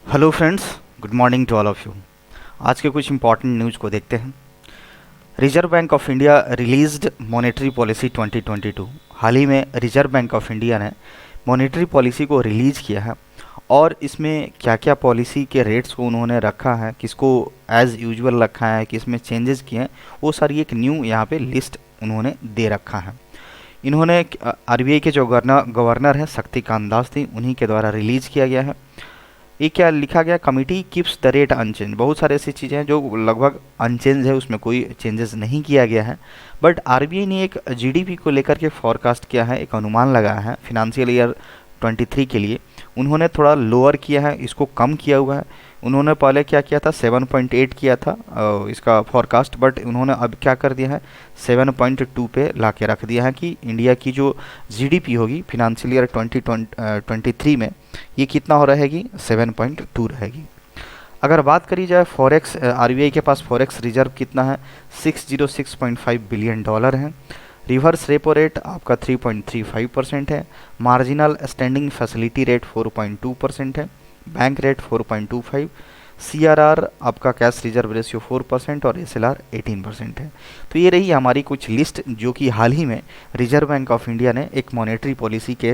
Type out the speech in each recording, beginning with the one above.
Hello friends, good morning to all of you. आज के कुछ इंपॉर्टेंट न्यूज़ को देखते हैं। Reserve Bank of India released monetary policy 2022। हाल ही में रिजर्व बैंक ऑफ इंडिया ने मॉनेटरी पॉलिसी को रिलीज़ किया है और इसमें क्या क्या पॉलिसी के रेट्स को उन्होंने रखा है, किसको एज़ यूजुअल रखा है, किसमें चेंजेस किए हैं, वो सारी एक न्यू यहाँ पे लिस्ट उन्होंने दे रखा है। इन्होंने आरबीआई के जो गवर्नर हैं शक्तिकांत दास थी, उन्हीं के द्वारा रिलीज़ किया गया है। ये क्या लिखा गया, committee keeps the rate unchange. बहुत सारे ऐसी चीज़ें हैं जो लगभग अनचेंज है, उसमें कोई चेंजेस नहीं किया गया है। बट आरबीआई ने एक जीडीपी को लेकर के फॉरकास्ट किया है, एक अनुमान लगाया है फिनेंशियल ईयर 23 के लिए। उन्होंने थोड़ा लोअर किया है, इसको कम किया हुआ है। उन्होंने पहले क्या किया था, 7.8 किया था इसका फॉरकास्ट, बट उन्होंने अब क्या कर दिया है, 7.2 पे ला के रख दिया है कि इंडिया की जो जीडीपी होगी फिनेंशियल ईयर 2023 में ये कितना हो रहेगी, 7.2 रहेगी। अगर बात करी जाए फॉरेक्स, आरबीआई के पास फॉरेक्स रिजर्व कितना है, 606.5 बिलियन डॉलर है। रिवर्स रेपो रेट आपका 3.35% है। मार्जिनल स्टैंडिंग फैसिलिटी रेट 4.2% है। Bank rate 4.25। सीआरआर आपका कैश रिजर्व रेशियो 4% और एसएलआर 18% है। तो ये रही हमारी कुछ लिस्ट जो कि हाल ही में रिजर्व बैंक ऑफ इंडिया ने एक मॉनेटरी पॉलिसी के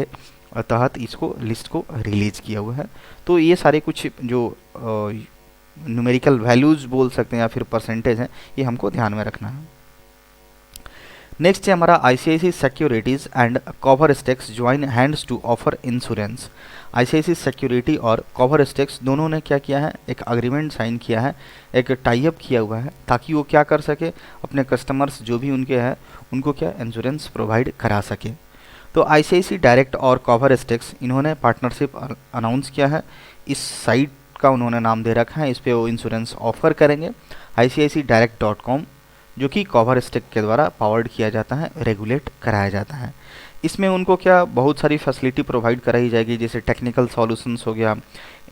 तहत इसको लिस्ट को रिलीज किया हुआ है। तो ये सारे कुछ जो न्यूमेरिकल वैल्यूज़ बोल सकते हैं या फिर परसेंटेज हैं, ये हमको ध्यान में रखना है। नेक्स्ट है हमारा ICICI securities and Coverstack join hands to offer insurance. ICICI security और कॉपर स्टेक्स दोनों ने क्या किया है, एक अग्रीमेंट साइन किया है, एक टाई अप किया हुआ है, ताकि वो क्या कर सके, अपने कस्टमर्स जो भी उनके हैं उनको क्या इंश्योरेंस प्रोवाइड करा सके। तो आईसीआईसी डायरेक्ट और कॉपर स्टेक्स इन्होंने पार्टनरशिप अनाउंस किया है। इस साइट का उन्होंने नाम दे रखा है, इस पे वो इंश्योरेंस ऑफर करेंगे, ICICdirect.com, जो कि कॉपर स्टेक के द्वारा पावर्ड किया जाता है, रेगुलेट कराया जाता है। इसमें उनको क्या बहुत सारी फैसिलिटी प्रोवाइड कराई जाएगी, जैसे टेक्निकल सॉल्यूशंस हो गया,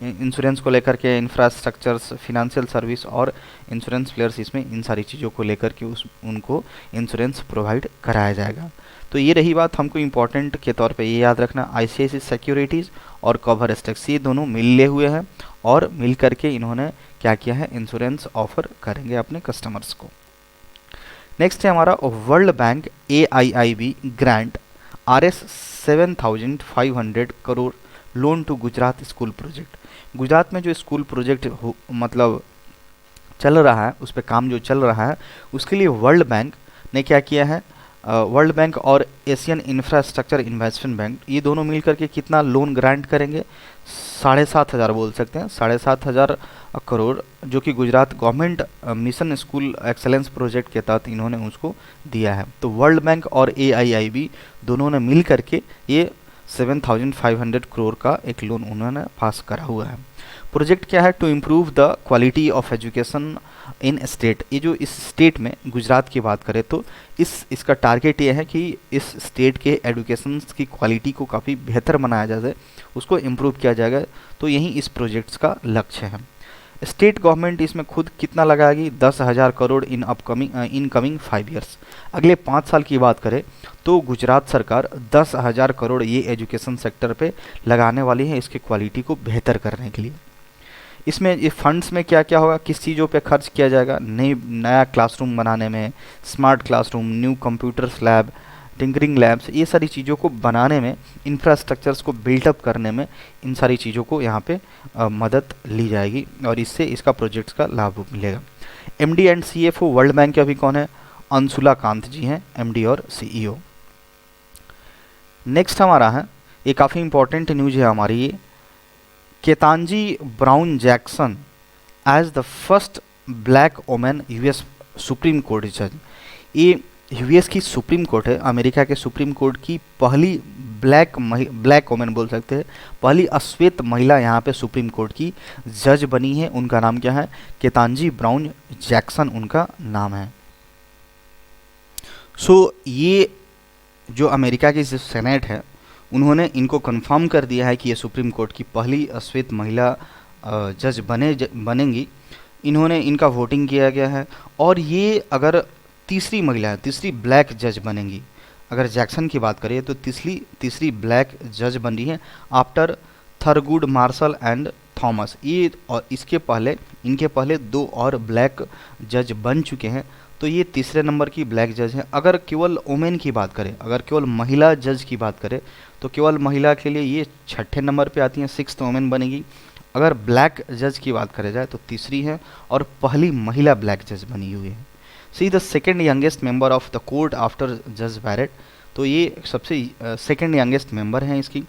इंश्योरेंस को लेकर के इंफ्रास्ट्रक्चर्स, फिनेंशियल सर्विस और इंश्योरेंस प्लेयर्स, इसमें इन सारी चीज़ों को लेकर के उनको इंश्योरेंस प्रोवाइड कराया जाएगा। तो ये रही बात, हमको इम्पोर्टेंट के तौर पे ये याद रखना, आईसीआईसी सिक्योरिटीज़ और कॉपर स्टेक्स ये दोनों मिले हुए हैं और मिल करके इन्होंने क्या किया है, इंश्योरेंस ऑफर करेंगे अपने कस्टमर्स को। नेक्स्ट है हमारा World Bank AIIB grant RS 7,500 crore loan to Gujarat school project. Gujarat में जो स्कूल प्रोजेक्ट मतलब चल रहा है, उस पर काम जो चल रहा है, उसके लिए वर्ल्ड बैंक ने क्या किया है, वर्ल्ड बैंक और एशियन इंफ्रास्ट्रक्चर इन्वेस्टमेंट बैंक ये दोनों मिलकर के कितना लोन ग्रांट करेंगे, 7,500 बोल सकते हैं, 7,500 करोड़, जो कि Gujarat government mission school excellence project के तहत इन्होंने उसको दिया है। तो वर्ल्ड बैंक और AIIB दोनों ने मिल करके ये 7,500 करोड़ का एक लोन उन्होंने पास करा हुआ है। प्रोजेक्ट क्या है, to improve the quality of education in state. ये जो इस स्टेट में गुजरात की बात करें तो इसका टारगेट ये है कि इस स्टेट के एजुकेशन की क्वालिटी को काफ़ी बेहतर बनाया जाए, उसको इम्प्रूव किया जाएगा। तो यही इस प्रोजेक्ट्स का लक्ष्य है। स्टेट गवर्नमेंट इसमें खुद कितना लगाएगी, 10,000 करोड़ इन कमिंग 5 ईयर्स। अगले 5 साल की बात करें तो गुजरात सरकार 10,000 करोड़ ये एजुकेशन सेक्टर पे लगाने वाली है, इसकी क्वालिटी को बेहतर करने के लिए। इसमें ये फंड्स में क्या क्या होगा, किस चीज़ों पे खर्च किया जाएगा, नया क्लासरूम बनाने में, smart classroom, new computers lab, tinkering labs, ये सारी चीज़ों को बनाने में, इंफ्रास्ट्रक्चर्स को बिल्डअप करने में, इन सारी चीज़ों को यहाँ पे मदद ली जाएगी और इससे इसका प्रोजेक्ट्स का लाभ मिलेगा। MD and CFO world bank के अभी कौन है, अंशुला कांत जी हैं, MD और CEO। नेक्स्ट हमारा है, ये काफ़ी इंपॉर्टेंट न्यूज है हमारी, ये Ketanji Brown Jackson as the first black women US supreme court जज। ये US की सुप्रीम कोर्ट है, अमेरिका के सुप्रीम कोर्ट की पहली ब्लैक वोमेन बोल सकते हैं, पहली अश्वेत महिला यहाँ पे सुप्रीम कोर्ट की जज बनी है। उनका नाम क्या है, केतांजी ब्राउन जैक्सन उनका नाम है। ये जो अमेरिका की जो सेनेट है, उन्होंने इनको कंफर्म कर दिया है कि ये सुप्रीम कोर्ट की पहली अश्वेत महिला जज बनेंगी। इनका वोटिंग किया गया है और ये अगर तीसरी महिला है, तीसरी ब्लैक जज बनेंगी। अगर जैक्सन की बात करें तो तीसरी ब्लैक जज बन रही है आफ्टर थरगुड मार्शल एंड थॉमस, ये और इनके पहले 2 और ब्लैक जज बन चुके हैं, तो ये तीसरे नंबर की ब्लैक जज हैं। अगर केवल वुमेन की बात करें, अगर केवल महिला जज की बात करें, तो केवल महिला के लिए ये 6ठे नंबर पे आती हैं, 6th वुमेन बनेगी। अगर ब्लैक जज की बात करें जाए तो तीसरी है और पहली महिला ब्लैक जज बनी हुई है। See the second youngest member of the court after जज बैरेट, तो ये सबसे सेकेंड यंगेस्ट मेंबर हैं इसकी।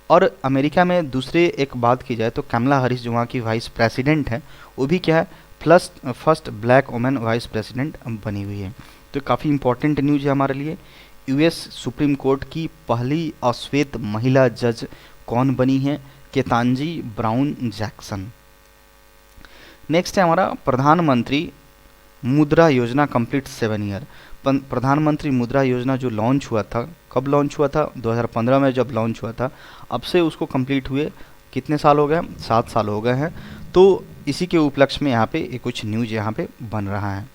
और अमेरिका में दूसरे एक बात की जाए तो कमला हैरिस जो वहाँ की वाइस प्रेसिडेंट है, वो भी क्या है first black women vice president बनी हुई है। तो काफ़ी इंपॉर्टेंट न्यूज़ है हमारे लिए। यूएस सुप्रीम कोर्ट की पहली अश्वेत महिला जज कौन बनी है? केतांजी ब्राउन जैक्सन। नेक्स्ट है हमारा प्रधानमंत्री मुद्रा योजना कंप्लीट 7 ईयर। प्रधानमंत्री मुद्रा योजना जो लॉन्च हुआ था, कब लॉन्च हुआ था? 2015 में जब लॉन्च हुआ था, अब से उसको कंप्लीट हुए कितने साल हो गए? 7 साल हो गए हैं। तो इसी के उपलक्ष्य में यहाँ पे कुछ न्यूज यहाँ पे बन रहा है।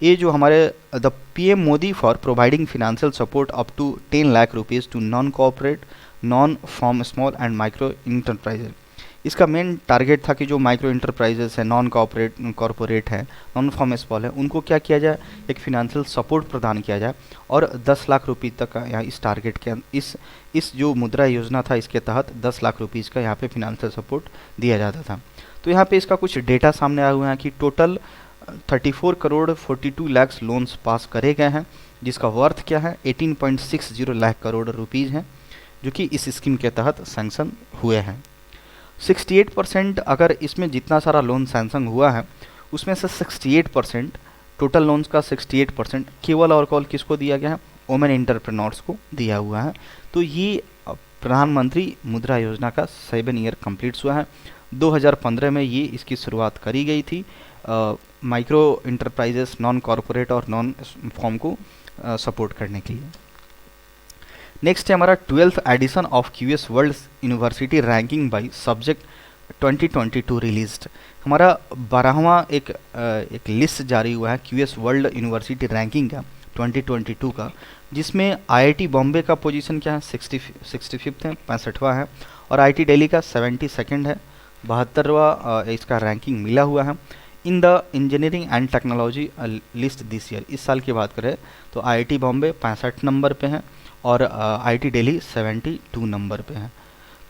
ये जो हमारे the PM Modi for providing financial support up to 10 lakh rupees to non corporate non farm small and micro enterprises. इसका मेन टारगेट था कि जो माइक्रो इंटरप्राइजेस है, नॉन कॉर्पोरेट है, नॉन फॉर्म स्मॉल है, उनको क्या किया जाए? एक फिनेंशियल सपोर्ट प्रदान किया जाए और 10 लाख रुपये तक का यहाँ इस टारगेट के इस जो मुद्रा योजना था, इसके तहत 10 लाख रुपीज़ का यहाँ पे फिनेंशियल सपोर्ट दिया जाता था। तो यहाँ पे इसका कुछ डेटा सामने आया हुआ है कि टोटल 34 करोड़ 42 लाख लोन्स पास करे गए हैं, जिसका वर्थ क्या है? 18.60 लाख करोड़ रुपीज़ हैं, जो कि इस स्कीम के तहत सैंक्शन हुए हैं। 68% अगर इसमें जितना सारा लोन सैंक्शन हुआ है, उसमें से 68% टोटल लोन्स का 68% केवल और केवल किसको दिया गया है? वुमेन एंटरप्रेन्योर्स को दिया हुआ है। तो ये प्रधानमंत्री मुद्रा योजना का 7 ईयर कंप्लीट हुआ है। 2015 में ये इसकी शुरुआत करी गई थी माइक्रो इंटरप्राइजेस, नॉन कॉर्पोरेट और नॉन फॉर्म को सपोर्ट करने के लिए। नेक्स्ट है हमारा 12th edition of QS world university ranking by subject 2022 released. हमारा 12वां एक लिस्ट जारी हुआ है क्यूएस वर्ल्ड यूनिवर्सिटी रैंकिंग का 2022 का, जिसमें आईआईटी बॉम्बे का पोजीशन क्या है? 65th है, 65वां है, और आईआईटी दिल्ली का 72nd है, 72वां इसका रैंकिंग मिला हुआ है। In the engineering and technology list this year, इस साल की बात करें तो आईआईटी बॉम्बे 65 नंबर पे है और आईआईटी दिल्ली 72 नंबर पे है।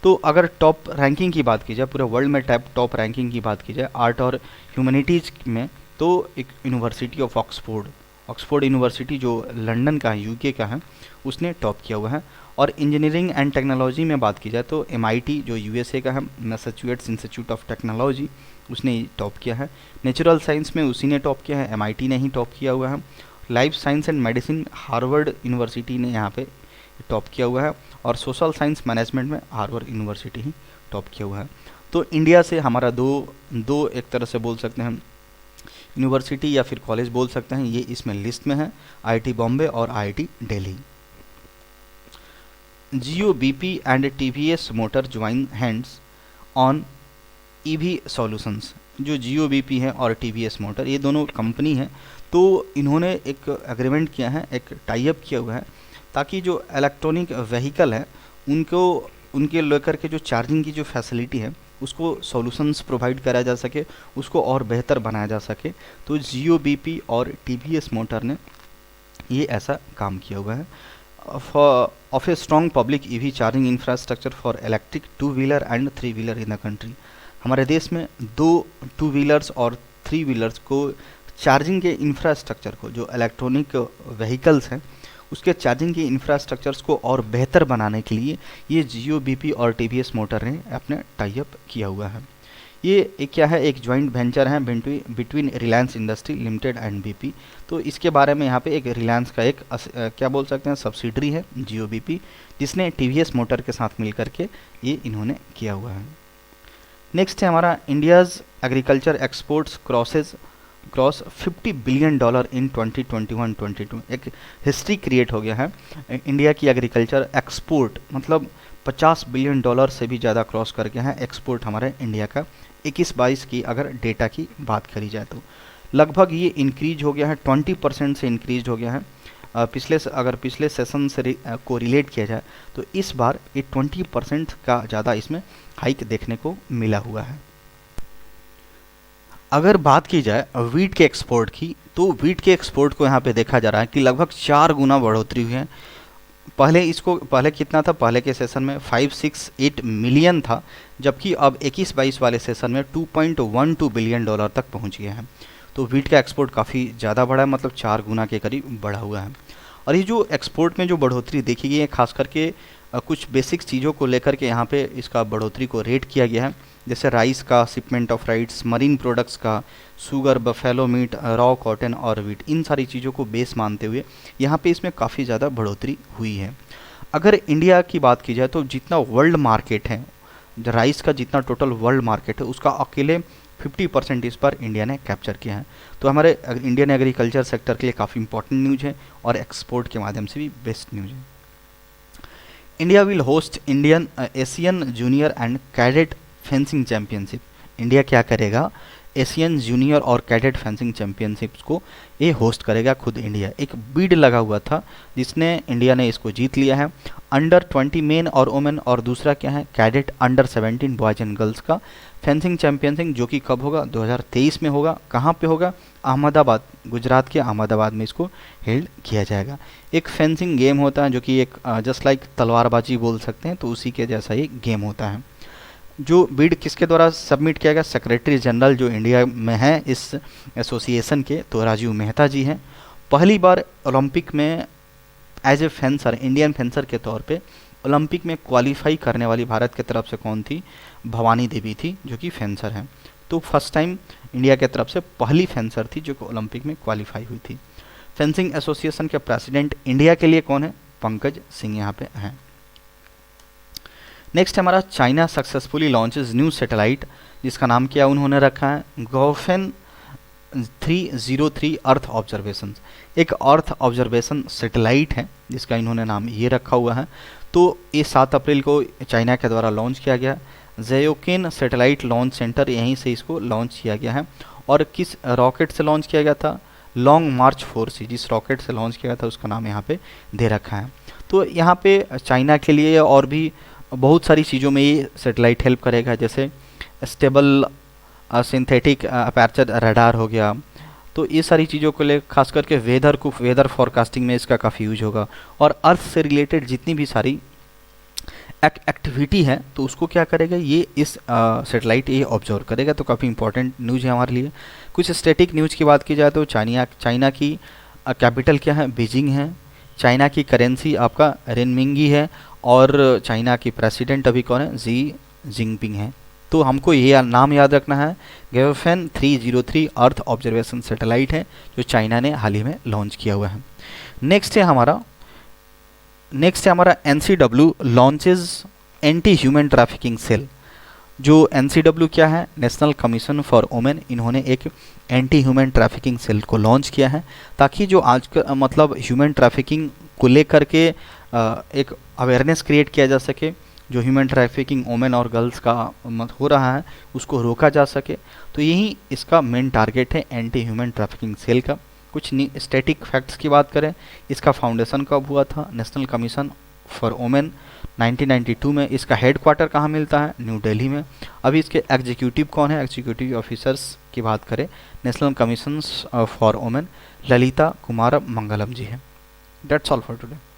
तो अगर टॉप रैंकिंग की बात की जाए, पूरे वर्ल्ड में टॉप रैंकिंग की बात की जाए आर्ट और ह्यूमैनिटीज़ में, तो एक यूनिवर्सिटी ऑफ ऑक्सफोर्ड यूनिवर्सिटी जो लंदन का है, यूके का है, उसने टॉप किया हुआ है। और इंजीनियरिंग एंड टेक्नोलॉजी में बात की जाए तो एमआईटी जो यूएसए का है, मैसाचुसेट्स इंस्टीट्यूट ऑफ टेक्नोलॉजी, उसने टॉप किया है। नेचुरल साइंस में उसी ने टॉप किया है, एमआईटी ने ही टॉप किया हुआ है। Life science and medicine Harvard university ने यहाँ पे टॉप किया हुआ है, और सोशल साइंस मैनेजमेंट में हार्वर्ड यूनिवर्सिटी ही टॉप किया हुआ है। तो इंडिया से हमारा दो एक तरह से बोल सकते हैं यूनिवर्सिटी या फिर कॉलेज बोल सकते हैं, ये इसमें लिस्ट में है, आईआईटी बॉम्बे और IIT Delhi. Jio BP and TVS motor join hands on EV solutions. जो जियो बीपी है और टीवीएस मोटर, ये दोनों कंपनी हैं, तो इन्होंने एक एग्रीमेंट किया है, एक टाई अप किया हुआ है, ताकि जो इलेक्ट्रॉनिक व्हीकल है उनके लेकर के जो चार्जिंग की जो फैसिलिटी है उसको सॉल्यूशंस प्रोवाइड करा जा सके, उसको और बेहतर बनाया जा सके। तो जियो बीपी और टीवीएस मोटर ने ये ऐसा काम किया हुआ है। Of a strong public EV charging infrastructure for electric 2 wheeler and 3 wheeler in the country. हमारे देश में 2 व्हीलर्स और 3 व्हीलर्स को चार्जिंग के इंफ्रास्ट्रक्चर को, जो इलेक्ट्रॉनिक व्हीकल्स हैं उसके चार्जिंग के इंफ्रास्ट्रक्चर्स को और बेहतर बनाने के लिए ये जियो बीपी और टीवीएस मोटर ने अपने टाई अप किया हुआ है। ये क्या है? एक जॉइंट वेंचर है between Reliance industry limited and BP. तो इसके बारे में यहाँ पे एक रिलायंस का एक क्या बोल सकते हैं सब्सिडरी है जियो बीपी, जिसने टीवीएस मोटर के साथ मिल करके ये इन्होंने किया हुआ है। नेक्स्ट है हमारा India's agriculture exports cross $50 billion in 2021-22। एक हिस्ट्री क्रिएट हो गया है। इंडिया की एग्रीकल्चर एक्सपोर्ट मतलब $50 बिलियन से भी ज़्यादा क्रॉस कर गया है एक्सपोर्ट हमारे इंडिया का 21-22 की अगर डेटा की बात करी जाए तो लगभग ये इंक्रीज हो गया है, 20% से इंक्रीज हो गया है। अगर पिछले सेशन से को रिलेट किया जाए तो इस बार ये 20% का ज़्यादा इसमें हाइक देखने को मिला हुआ है। अगर बात की जाए वीट के एक्सपोर्ट की, तो वीट के एक्सपोर्ट को यहाँ पे देखा जा रहा है कि लगभग 4 गुना बढ़ोतरी हुई है। पहले कितना था, पहले के सेशन में 568 मिलियन था, जबकि अब 21-22 वाले सेशन में $2.12 बिलियन तक पहुंच गया है। तो वीट का एक्सपोर्ट काफ़ी ज़्यादा बढ़ा है, मतलब 4 गुना के करीब बढ़ा हुआ है। और ये जो एक्सपोर्ट में जो बढ़ोतरी देखी गई है, खास करके कुछ बेसिक चीज़ों को लेकर के यहाँ पे इसका बढ़ोतरी को रेट किया गया है, जैसे राइस का, shipment of rights, marine products का, sugar, buffalo meat, raw cotton और वीट, इन सारी चीज़ों को बेस मानते हुए यहाँ पे इसमें काफ़ी ज़्यादा बढ़ोतरी हुई है। अगर इंडिया की बात की जाए तो जितना वर्ल्ड मार्केट है, राइस का जितना टोटल वर्ल्ड मार्केट है, उसका अकेले 50% इस पर इंडिया ने कैप्चर किया है। तो हमारे इंडियन एग्रीकल्चर सेक्टर के लिए काफ़ी इंपॉर्टेंट न्यूज़ है और एक्सपोर्ट के माध्यम से भी बेस्ट न्यूज़ है। India will host Indian Asian junior and cadet fencing championship. India क्या करेगा, एशियन जूनियर और कैडेट फेंसिंग चैंपियनशिप्स को ये होस्ट करेगा खुद इंडिया। एक बीड लगा हुआ था जिसने इंडिया ने इसको जीत लिया है। अंडर 20 मेन और वुमेन, और दूसरा क्या है, cadet under 17 boys and girls का फेंसिंग चैंपियनशिप, जो कि कब होगा, 2023 में होगा। कहाँ पे होगा, अहमदाबाद, गुजरात के अहमदाबाद में इसको हेल्ड किया जाएगा। एक फेंसिंग गेम होता है जो कि एक जस्ट लाइक तलवारबाजी बोल सकते हैं, तो उसी के जैसा ये गेम होता है। जो बिड किसके द्वारा सबमिट किया गया, सेक्रेटरी जनरल जो इंडिया में है इस एसोसिएशन के, तो राजीव मेहता जी हैं। पहली बार ओलंपिक में as a fencer, Indian fencer के तौर पे ओलंपिक में क्वालिफाई करने वाली भारत की तरफ से कौन थी, भवानी देवी थी, जो कि फेंसर हैं। तो फर्स्ट टाइम इंडिया की तरफ से पहली फेंसर थी जो कि ओलंपिक में क्वालिफाई हुई थी। फेंसिंग एसोसिएशन के प्रेसिडेंट इंडिया के लिए कौन है, पंकज सिंह यहाँ पे हैं। नेक्स्ट हमारा, China successfully launches new satellite, जिसका नाम क्या उन्होंने रखा है, गौफेन 303 अर्थ ऑब्जर्वेशन। एक अर्थ ऑब्जर्वेशन सैटेलाइट है जिसका इन्होंने नाम ये रखा हुआ है। तो ये 7 अप्रैल को चाइना के द्वारा लॉन्च किया गया। ज़ेयोकिन सैटेलाइट लॉन्च सेंटर, यहीं से इसको लॉन्च किया गया है। और किस रॉकेट से लॉन्च किया गया था, लॉन्ग मार्च 4C, जिस रॉकेट से लॉन्च किया गया था उसका नाम यहाँ पे दे रखा है। तो यहाँ पे चाइना के लिए और भी बहुत सारी चीज़ों में ये सैटेलाइट हेल्प करेगा, जैसे स्टेबल सिंथेटिक अपर्चर रडार हो गया। तो ये सारी चीज़ों को ले, खास करके वेदर फॉरकास्टिंग में इसका काफ़ी यूज होगा। और अर्थ से रिलेटेड जितनी भी सारी एक्टिविटी है तो उसको क्या करेगा, ये इस सैटेलाइट ये ऑब्जर्व करेगा। तो काफ़ी इंपॉर्टेंट न्यूज़ है हमारे लिए। कुछ स्टैटिक न्यूज़ की बात की जाए तो चाइना की कैपिटल क्या है, बीजिंग है। चाइना की करेंसी आपका रेनमिंगी है। और चाइना की प्रेसिडेंट अभी कौन है, जी जिनपिंग है। तो हमको ये नाम याद रखना है, गैओफेन 303 अर्थ ऑब्जर्वेशन सैटेलाइट है जो चाइना ने हाल ही में लॉन्च किया हुआ है। नेक्स्ट है हमारा NCW launches anti human trafficking cell. जो NCW क्या है, नेशनल कमीशन फॉर वुमेन, इन्होंने एक एंटी ह्यूमन ट्रैफिकिंग सेल को लॉन्च किया है, ताकि जो आज का मतलब ह्यूमन ट्रैफिकिंग को लेकर के एक अवेयरनेस क्रिएट किया जा सके। जो ह्यूमन ट्रैफिकिंग वुमेन और गर्ल्स का हो रहा है उसको रोका जा सके। तो यही इसका मेन टारगेट है एंटी ह्यूमन ट्रैफिकिंग सेल का। कुछ स्टैटिक फैक्ट्स की बात करें, इसका फाउंडेशन कब हुआ था, नेशनल कमीशन फॉर वुमेन 1992 में। इसका हेडक्वार्टर कहाँ मिलता है, न्यू दिल्ली में। अभी इसके एग्जीक्यूटिव कौन है, एग्जीक्यूटिव ऑफिसर्स की बात करें, national commission for women Lalitha Kumar Mangalam ji है। That's all for today.